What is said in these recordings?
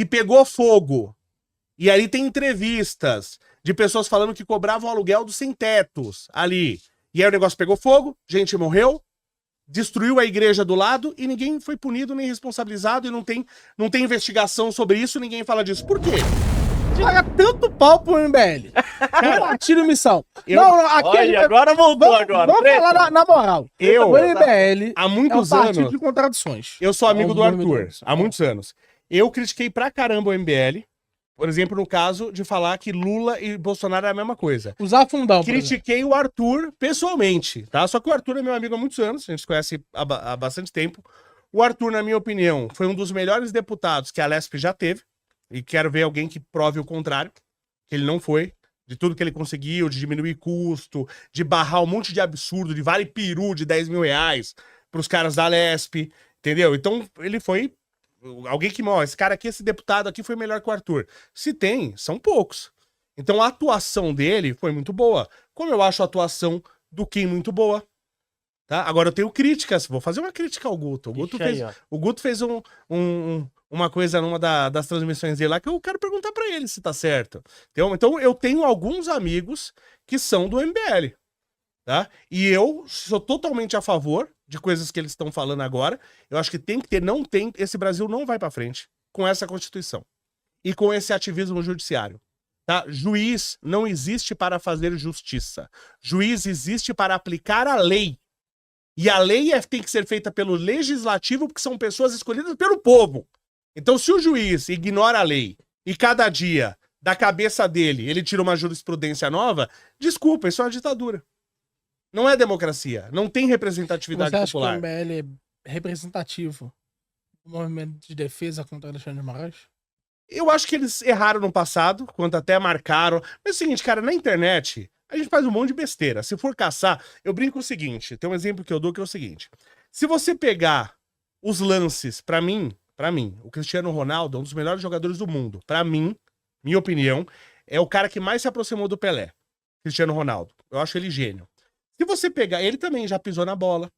que pegou fogo. E aí tem entrevistas de pessoas falando que cobravam aluguel dos sem-tetos ali. E aí o negócio pegou fogo, gente morreu, destruiu a igreja do lado e ninguém foi punido nem responsabilizado e não tem investigação sobre isso, ninguém fala disso. Por quê? Paga tanto pau pro MBL. Compartilha missão. Olha, agora voltou agora. Vamos falar na moral. O MBL há muitos é um partido anos de contradições. Eu sou amigo do Arthur, há muitos anos. Eu critiquei pra caramba o MBL, por exemplo, no caso de falar que Lula e Bolsonaro é a mesma coisa. Usar fundão. Critiquei o Arthur pessoalmente, tá? Só que o Arthur é meu amigo há muitos anos, a gente se conhece há bastante tempo. O Arthur, na minha opinião, foi um dos melhores deputados que a Lesp já teve, e quero ver alguém que prove o contrário, que ele não foi, de tudo que ele conseguiu, de diminuir custo, de barrar um monte de absurdo, de vale peru de 10 mil reais pros caras da Lesp, entendeu? Então, ele foi alguém que, ó, esse cara aqui, esse deputado aqui foi melhor que o Arthur. Se tem, são poucos. Então a atuação dele foi muito boa. Como eu acho a atuação do Kim muito boa. Tá? Agora eu tenho críticas, vou fazer uma crítica ao Guto. O Guto fez uma coisa numa das transmissões dele lá que eu quero perguntar pra ele se tá certo. Então eu tenho alguns amigos que são do MBL. Tá? E eu sou totalmente a favor de coisas que eles estão falando agora. Eu acho que tem que ter, não tem, esse Brasil não vai pra frente com essa Constituição e com esse ativismo judiciário. Tá? Juiz não existe para fazer justiça. Juiz existe para aplicar a lei. E a lei tem que ser feita pelo legislativo, porque são pessoas escolhidas pelo povo. Então, se o juiz ignora a lei e cada dia, da cabeça dele, ele tira uma jurisprudência nova, desculpa, isso é uma ditadura. Não é democracia. Não tem representatividade popular. Você acha que o MBL é representativo do movimento de defesa contra Alexandre de Moraes? Eu acho que eles erraram no passado, quando até marcaram. Mas é o seguinte, cara, na internet, a gente faz um monte de besteira. Se for caçar, eu brinco o seguinte, tem um exemplo que eu dou que é o seguinte. Se você pegar os lances, pra mim, o Cristiano Ronaldo é um dos melhores jogadores do mundo. Pra mim, minha opinião, é o cara que mais se aproximou do Pelé. Cristiano Ronaldo. Eu acho ele gênio. Se você pegar, ele também já pisou na bola,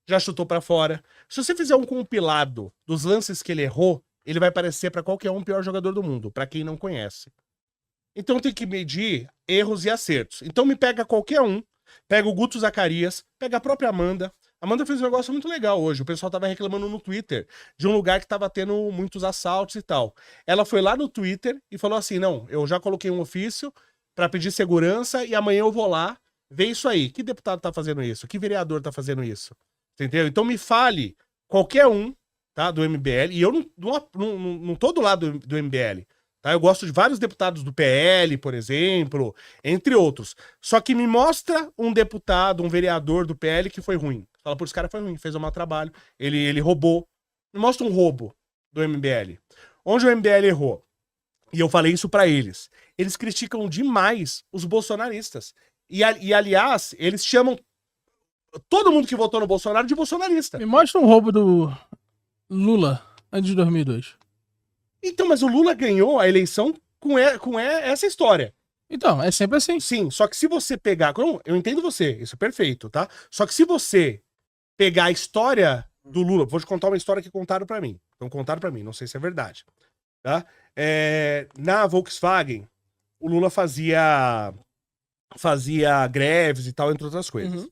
já chutou pra fora. Se você fizer um compilado dos lances que ele errou, ele vai parecer pra qualquer um o pior jogador do mundo, pra quem não conhece. Então tem que medir erros e acertos. Então me pega qualquer um, pega o Guto Zacarias, pega a própria Amanda. A Amanda fez um negócio muito legal hoje. O pessoal tava reclamando no Twitter de um lugar que tava tendo muitos assaltos e tal. Ela foi lá no Twitter e falou assim, não, eu já coloquei um ofício pra pedir segurança e amanhã eu vou lá ver isso aí. Que deputado tá fazendo isso? Que vereador tá fazendo isso? Entendeu? Então me fale qualquer um, tá, do MBL, e eu não tô do lado do MBL, tá? Eu gosto de vários deputados do PL, por exemplo, entre outros. Só que me mostra um deputado, um vereador do PL que foi ruim. Fala, por esse cara foi ruim, fez um mau trabalho, ele roubou. Me mostra um roubo do MBL. Onde o MBL errou? E eu falei isso pra eles. Eles criticam demais os bolsonaristas. E aliás, eles chamam todo mundo que votou no Bolsonaro de bolsonarista. Me mostra um roubo do Lula antes de 2002. Então, mas o Lula ganhou a eleição com essa história. Então, é sempre assim. Sim, só que se você pegar... Eu entendo você, isso é perfeito, tá? Só que se você pegar a história do Lula... Vou te contar uma história que contaram pra mim. Então contaram pra mim, não sei se é verdade. Tá? Na Volkswagen, o Lula fazia greves e tal, entre outras coisas. Uhum.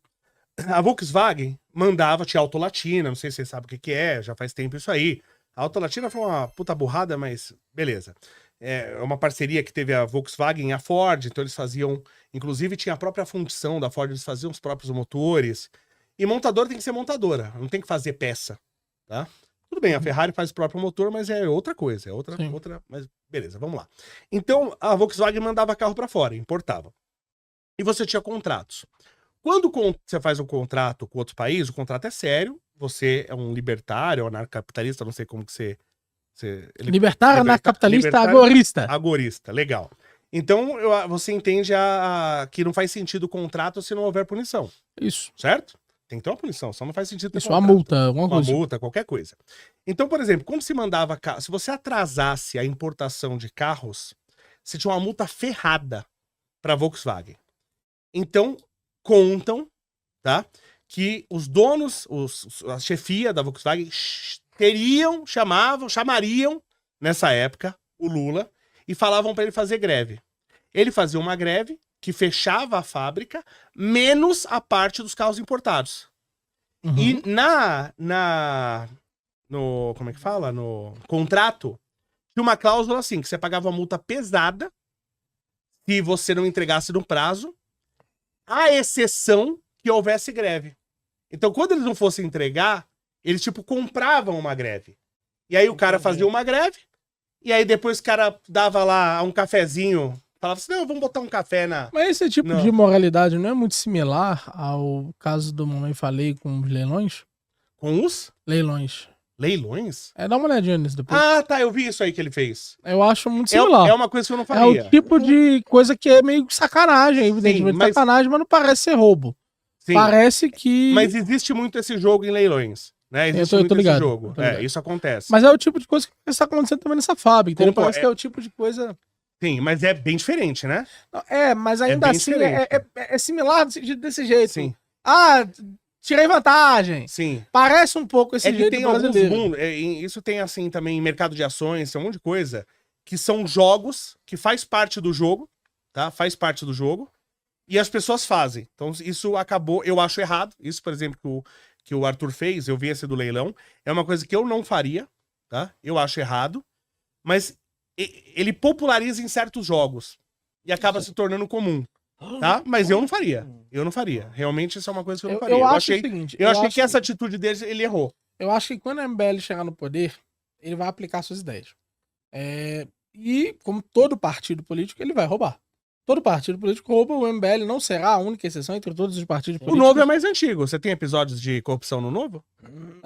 A Volkswagen mandava, tinha Autolatina, não sei se você sabe o que é, já faz tempo isso aí. A Autolatina foi uma puta burrada, mas beleza. É uma parceria que teve a Volkswagen e a Ford, então eles faziam, inclusive tinha a própria função da Ford, eles faziam os próprios motores. E montadora tem que ser montadora, não tem que fazer peça, tá? Tudo bem, a Ferrari faz o próprio motor, mas é outra coisa, é outra, mas beleza, vamos lá. Então a Volkswagen mandava carro pra fora, importava. E você tinha contratos. Quando você faz um contrato com outro país, o contrato é sério, você é um libertário, anarcocapitalista, não sei como que você... Libertário, anarcocapitalista, agorista. Agorista, legal. Então você entende que não faz sentido o contrato se não houver punição. Isso. Certo? Tem que ter uma punição, só não faz sentido ter isso, uma multa, alguma coisa. Uma multa, qualquer coisa. Então, por exemplo, quando se mandava... Se você atrasasse a importação de carros, você tinha uma multa ferrada para a Volkswagen. Então, contam, tá, que os donos, a chefia da Volkswagen chamariam, nessa época, o Lula, e falavam para ele fazer greve. Ele fazia uma greve que fechava a fábrica, menos a parte dos carros importados. Uhum. E no como é que fala? No contrato, tinha uma cláusula assim, que você pagava uma multa pesada se você não entregasse no prazo, à exceção que houvesse greve. Então, quando eles não fossem entregar, eles, tipo, compravam uma greve. E aí o cara fazia uma greve, e aí depois o cara dava lá um cafezinho, falava assim, não, vamos botar um café na... Mas esse tipo Não. de moralidade não é muito similar ao caso do Mamãe Falei com os leilões? Com os Leilões. leilões? Dá uma olhadinha nisso depois. Ah, tá, eu vi isso aí que ele fez. Eu acho muito similar. É uma coisa que eu não É faria. o tipo de coisa que é meio sacanagem, evidentemente mas- sacanagem, mas não parece ser roubo. Sim, Parece que... mas existe muito esse jogo em leilões, né? Existe Eu tô muito ligado, esse jogo. eu tô ligado. Isso acontece. Mas é o tipo de coisa que está acontecendo também nessa fábrica, entendeu? Concordo. Parece que é o tipo de coisa... Sim, mas é bem diferente, né? Mas ainda bem assim diferente. é similar desse jeito. Sim, Ah, tirei vantagem. sim. Parece um pouco esse É que jeito tem alguns brasileiro. mundos, isso tem assim também em mercado de ações, tem um monte de coisa, que são jogos que faz parte do jogo, tá? Faz parte do jogo, e as pessoas fazem. Então isso acabou, eu acho errado, isso, por exemplo, que o Arthur fez, eu vi esse do leilão, é uma coisa que eu não faria, tá? Eu acho errado, mas ele populariza em certos jogos, e acaba se tornando comum, tá? Mas eu não faria, Realmente isso é uma coisa que eu não faria. Eu acho achei, o seguinte... eu achei que essa atitude dele, ele errou. Eu acho que quando a MBL chegar no poder, ele vai aplicar suas ideias. E, como todo partido político, ele vai roubar. Todo partido político rouba, o MBL não será a única exceção entre todos os partidos O políticos. Novo é mais antigo. Você tem episódios de corrupção no Novo?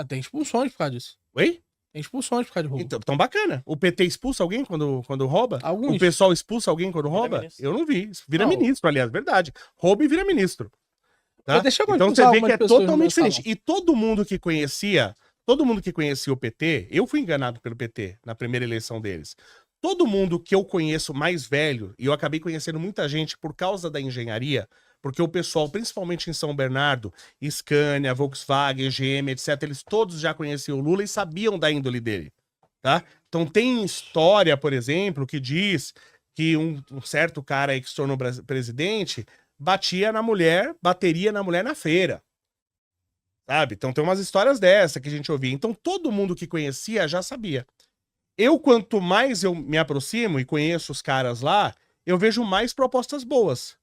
Tem expulsões por causa disso. Oi? Tem expulsões por causa de roubo. Então bacana. O PT expulsa alguém quando rouba? Alguns. O pessoal expulsa alguém quando Vira rouba? ministro. Eu não vi. Vira Não. ministro, aliás, verdade. Rouba e vira ministro. Tá? Mas deixa eu Então você expulsar vê algumas que é pessoas no totalmente meu diferente. E todo mundo que conhecia o PT, eu fui enganado pelo PT na primeira eleição deles. Todo mundo que eu conheço mais velho, e eu acabei conhecendo muita gente por causa da engenharia, porque o pessoal, principalmente em São Bernardo, Scania, Volkswagen, GM, etc., eles todos já conheciam o Lula e sabiam da índole dele, tá? Então tem história, por exemplo, que diz que um certo cara aí que se tornou presidente bateria na mulher na feira, sabe? Então tem umas histórias dessa que a gente ouvia. Então todo mundo que conhecia já sabia. Quanto mais eu me aproximo e conheço os caras lá, eu vejo mais propostas boas.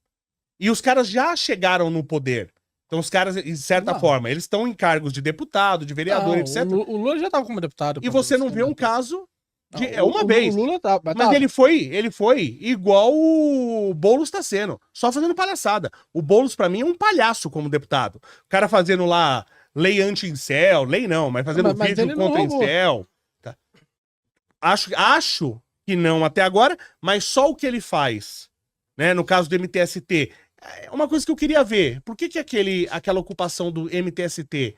E os caras já chegaram no poder. Então os caras, de certa forma, eles estão em cargos de deputado, de vereador, Não, etc. O Lula já estava como deputado. E você não vê um caso de... uma O vez. Lula tá, Mas ele foi igual o Boulos tá sendo, só fazendo palhaçada. O Boulos, pra mim, é um palhaço como deputado. O cara fazendo lá lei anti-incel, lei não, mas fazendo Mas vídeo ele não contra roubou. incel. Tá. Acho que não até agora, mas só o que ele faz, né, no caso do MTST, é uma coisa que eu queria ver. Por que aquela ocupação do MTST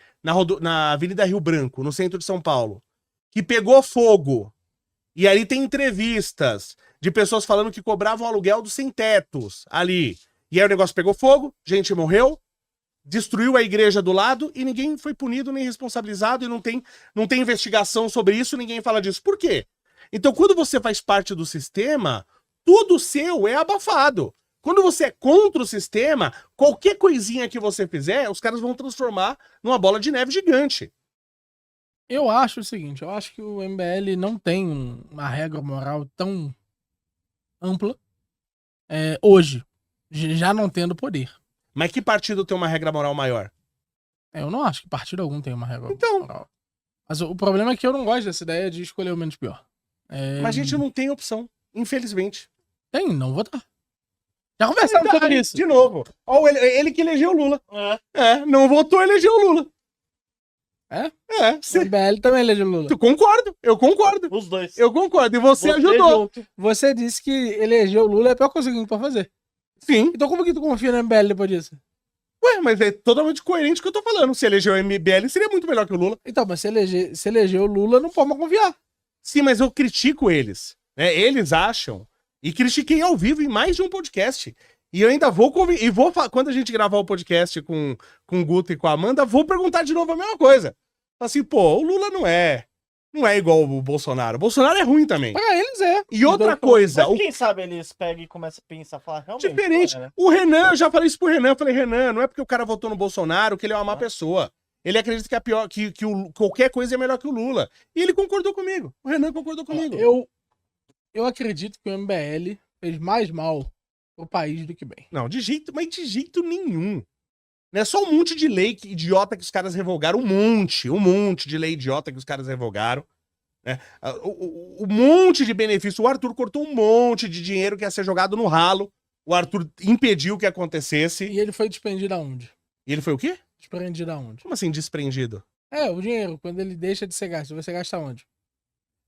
na Avenida Rio Branco, no centro de São Paulo, que pegou fogo, e ali tem entrevistas de pessoas falando que cobravam aluguel dos sem-tetos ali. E aí o negócio pegou fogo, gente morreu, destruiu a igreja do lado e ninguém foi punido nem responsabilizado e não tem investigação sobre isso, ninguém fala disso. Por quê? Então, quando você faz parte do sistema, tudo seu é abafado. Quando você é contra o sistema, qualquer coisinha que você fizer, os caras vão transformar numa bola de neve gigante. Eu acho o seguinte, eu acho que o MBL não tem uma regra moral tão ampla hoje, já não tendo poder. Mas que partido tem uma regra moral maior? Eu não acho que partido algum tem uma regra Então. moral. Mas o problema é que eu não gosto dessa ideia de escolher o menos pior. Mas a gente não tem opção, infelizmente. Tem, não votar. Já conversamos sobre isso. De novo. Ó, ele que elegeu o Lula. Não votou, elegeu o Lula. O MBL também elegeu o Lula. Eu concordo. Os dois. Eu concordo. E você ajudou. junto. Você disse que eleger o Lula é a pior coisa que a gente pode fazer. Sim. Então como que tu confia no MBL depois disso? Ué, mas é totalmente coerente o que eu tô falando. Se eleger o MBL, seria muito melhor que o Lula. Então, mas se eleger o Lula, não pode mais confiar. Sim, mas eu critico eles. Né? Eles acham. E critiquei ao vivo em mais de um podcast. E eu ainda vou quando a gente gravar o podcast com o Guto e com a Amanda, vou perguntar de novo a mesma coisa. Assim, pô, o Lula não é Não é igual o Bolsonaro. O Bolsonaro é ruim também. Pra eles é. E outra coisa, Mas quem sabe eles pegam e começam a pensar, falar realmente. diferente. Né? O Renan, eu já falei isso pro Renan. Eu falei, Renan, não é porque o cara votou no Bolsonaro que ele é uma má pessoa. Ele acredita que é pior, que qualquer coisa é melhor que o Lula. E ele concordou comigo. O Renan concordou comigo. Eu acredito que o MBL fez mais mal pro país do que bem. Não, de jeito nenhum. Não é só um monte de lei idiota que os caras revogaram. Um monte de lei idiota que os caras revogaram. Né? Um monte de benefício. O Arthur cortou um monte de dinheiro que ia ser jogado no ralo. O Arthur impediu que acontecesse. E ele foi desprendido aonde? E ele foi o quê? Desprendido aonde? Como assim, desprendido? É, o dinheiro, quando ele deixa de ser gasto, você gasta onde?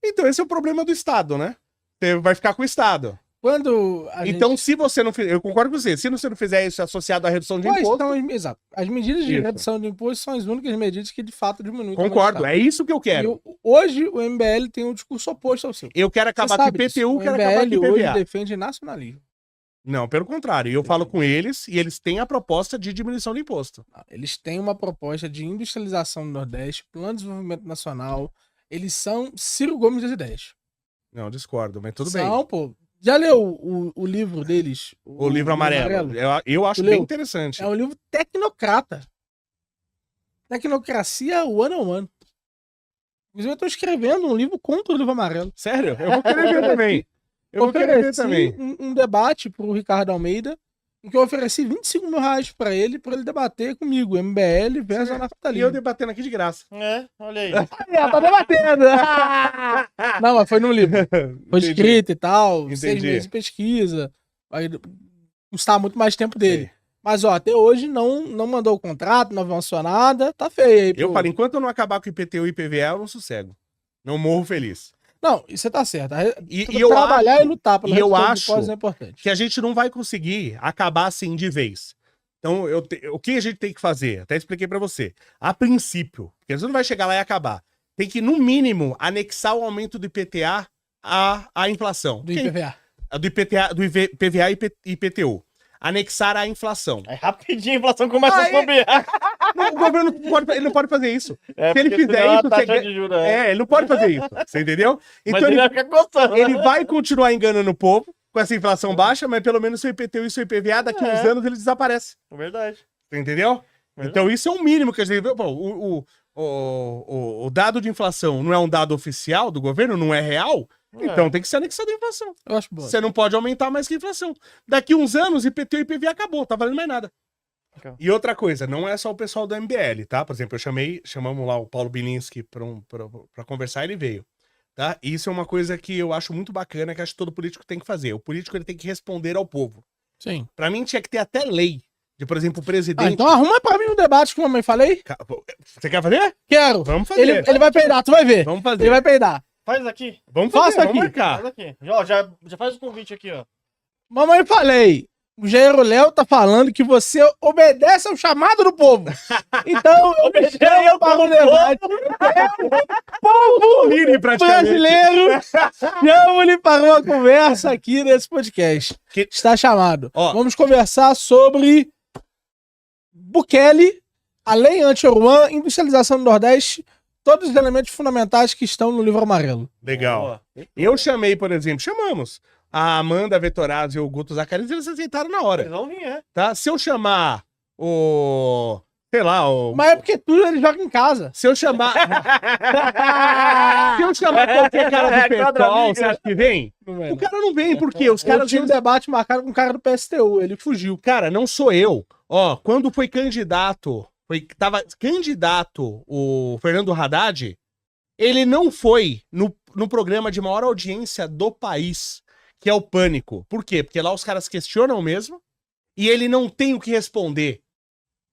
Então, esse é o problema do Estado, né? Você vai ficar com o Estado. Quando Então, se você não fizer... Eu concordo com você. Se você não fizer isso associado à redução de imposto... Exato. As medidas de Isso. redução de imposto são as únicas medidas que de fato diminuem. Concordo, é isso que eu quero. Hoje o MBL tem um discurso oposto ao seu. Eu quero acabar com o IPTU, quero acabar com o O MBL hoje IPVA. defende nacionalismo. Não, pelo contrário. Eu falo com eles e eles têm a proposta de diminuição de imposto. Eles têm uma proposta de industrialização do Nordeste, plano de desenvolvimento nacional. Eles são Ciro Gomes das ideias. Não, discordo, mas tudo São, bem. pô. Já leu o livro deles? O livro amarelo. Eu acho Tu bem leu? interessante. É um livro tecnocrata. Tecnocracia one on one. Inclusive, eu tô escrevendo um livro contra o livro amarelo. Sério? Eu vou querer ver também. Eu vou querer ver Ofereci também. um debate pro Ricardo Almeida, em que eu ofereci 25 mil reais pra ele debater comigo, MBL versus E eu anarcapitalismo. debatendo aqui de graça. É, olha aí. Tá debatendo! Não, mas foi num livro. Foi Entendi. escrito e tal, Entendi. 6 meses de pesquisa. Vai custar muito mais tempo dele. Sei. Mas, ó, até hoje não mandou o contrato, não avançou nada, tá feio aí. Eu pô. falo, enquanto eu não acabar com o IPTU e IPVA, eu não sossego. Não morro feliz. Não, isso você tá certo. E eu Trabalhar acho- e lutar pela e eu redução de acho impostos é importante. Que a gente não vai conseguir acabar assim de vez. Então, o que a gente tem que fazer? Até expliquei pra você. A princípio, porque você não vai chegar lá e acabar. Tem que, no mínimo, anexar o aumento do IPTA à inflação. Do IPVA. Do IPVA e IPTU. Anexar à inflação. Aí rapidinho a inflação começa a subir. Não, o governo ele não pode fazer isso. É, Se ele porque fizer senão a isso, taxa você de juros ele não pode fazer isso. Você entendeu? Mas Então ele vai ficar gostando. ele vai continuar enganando o povo com essa inflação baixa, mas pelo menos seu IPTU e seu IPVA, daqui a uns anos, ele desaparece. É verdade. Você entendeu? Verdade. Então isso é o mínimo que a gente... Pô, o dado de inflação não é um dado oficial do governo, não é real, então tem que ser anexado à inflação. Eu acho boa. Você não pode aumentar mais que a inflação. Daqui uns anos, IPTU e IPVA acabou, tá valendo mais nada. Legal. E outra coisa, não é só o pessoal do MBL, tá? Por exemplo, chamamos lá o Paulo Bilinski pra conversar, ele veio. Tá? E isso é uma coisa que eu acho muito bacana, que acho que todo político tem que fazer. O político ele tem que responder ao povo. Sim. Pra mim tinha que ter até lei. De, por exemplo, o presidente... Então arruma pra mim um debate que a mamãe falei. Você quer fazer? Quero. Vamos fazer. Ele vai peidar, tu vai ver. Vamos fazer. Ele vai peidar. Faz aqui. Vamos fazer, Faça vamos aqui. marcar. Faz aqui. Ó, já faz o convite aqui, ó. Mamãe falei. O Jairo Léo tá falando que você obedece ao chamado do povo. Então, eu me chamo para o debate. Povo livre, praticamente. Brasileiro, chamo-lhe para uma conversa aqui nesse podcast. Que- Está chamado. Ó. Vamos conversar sobre Bukele, a lei anti-Oruan, industrialização do Nordeste, todos os elementos fundamentais que estão no livro amarelo. Legal. Ó, Eu chamei, por exemplo, chamamos a Amanda Vetorazzi e o Guto Zacarias, eles aceitaram na eles hora, vão vir, é. tá? Se eu chamar o... sei lá, o... Mas é porque tudo ele joga em casa. Se eu chamar... Se eu chamar qualquer cara do Quadra PSOL, amiga. você acha que vem? O cara não vem, porque os Eu caras... tinha um debate marcado com o cara do PSTU, ele fugiu. Cara, não sou eu. Ó, quando foi candidato, tava candidato o Fernando Haddad, ele não foi no programa de maior audiência do país, que é o Pânico. Por quê? Porque lá os caras questionam mesmo e ele não tem o que responder.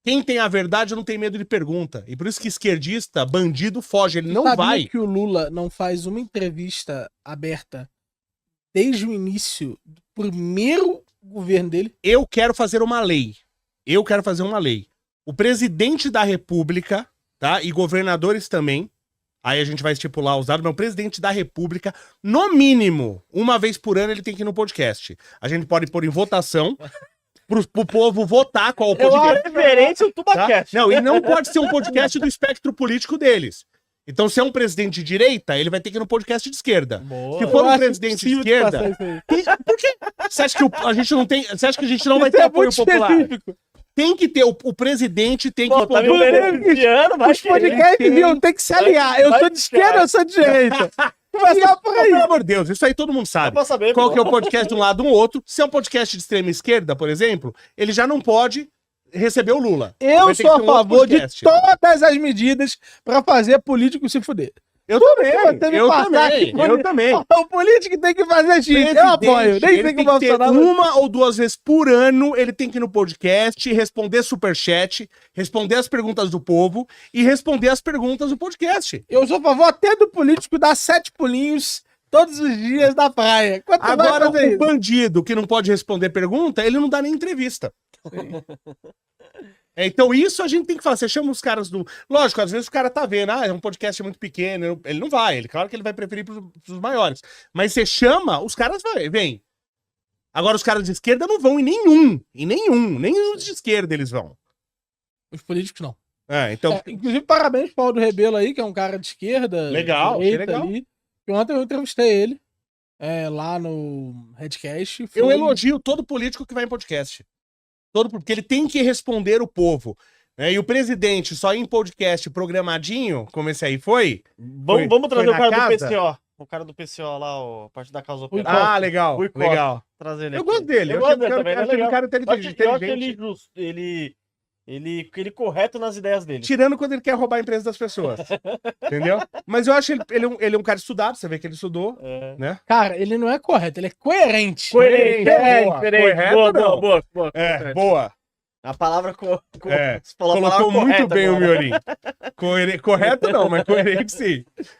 Quem tem a verdade não tem medo de pergunta. E por isso que esquerdista, bandido, foge. Ele não Sabia vai. que o Lula não faz uma entrevista aberta desde o início do primeiro governo dele? Eu quero fazer uma lei. Eu quero fazer uma lei. O presidente da República, tá? E governadores também. Aí a gente vai estipular os dados, mas o presidente da República, no mínimo, uma vez por ano, ele tem que ir no podcast. A gente pode pôr em votação pro povo votar qual o podcast. Referência o Tá? Tubacast. Não, e não pode ser um podcast do espectro político deles. Então, se é um presidente de direita, ele vai ter que ir no podcast de esquerda. Boa. Se for Eu um acho presidente de impossível esquerda, passar isso aí. por quê? Você acha que a gente não tem, você acha que a gente não vai Isso ter é apoio muito popular? específico. Tem que ter, o presidente tem que Pô, tá me poder- beneficiando, vai Os podcasts iam ter que se aliar. Eu sou de esquerda, eu sou de direita. Começar por aí. Pelo amor de Deus, isso aí todo mundo Dá sabe. pra saber, Qual pô. que é o podcast de um lado, um outro. Se é um podcast de extrema esquerda, por exemplo, ele já não pode receber o Lula. Eu Vai ter sou que a ter um outro favor de podcast. todas as medidas pra fazer político se fuder. Eu também, Você me eu passar também, aqui, eu também. O político tem que fazer X. Eu apoio. Nem Ele sei que tem o que ter Bolsonaro... uma ou duas vezes por ano, ele tem que ir no podcast, responder superchat, responder as perguntas do povo e responder as perguntas do podcast. Eu sou a favor até do político dar 7 pulinhos todos os dias na praia. Quanto Agora, vai fazer o isso? bandido que não pode responder pergunta, ele não dá nem entrevista. Então, isso a gente tem que falar. Você chama os caras do. Lógico, às vezes o cara tá vendo, é um podcast muito pequeno. Ele não vai. Claro que ele vai preferir pros maiores. Mas você chama, os caras vêm. Agora, os caras de esquerda não vão em nenhum. Em nenhum. Nem os de esquerda eles vão. Os políticos não. Então. Inclusive, parabéns pro Paulo Rebelo aí, que é um cara de esquerda. Legal, achei direita legal. ali. E ontem eu entrevistei ele lá no Redcast. Eu Foi- elogio todo político que vai em podcast. Porque ele tem que responder o povo. Né? E o presidente só ir em podcast programadinho, como esse aí foi. Vamos trazer foi o cara na do casa? PCO. O cara do PCO lá, o Partido da Causa Rui Operária. Ah, legal. Rui Costa. Legal. Trazer ele Eu aqui. gosto dele. Eu Eu gosto achei dele também, achei ele é um legal. cara Eu acho inteligente. ele justo. Ele correto nas ideias dele. Tirando quando ele quer roubar a empresa das pessoas. Entendeu? Mas eu acho ele é um cara estudado, você vê que ele estudou, É. né? Cara, ele não é correto, ele é coerente. Coerente, Boa, coerente. correto Boa, não. boa. É, boa. A palavra... É, Você falou a palavra colocou muito correta bem o agora. Miolim. Correto não, mas coerente sim.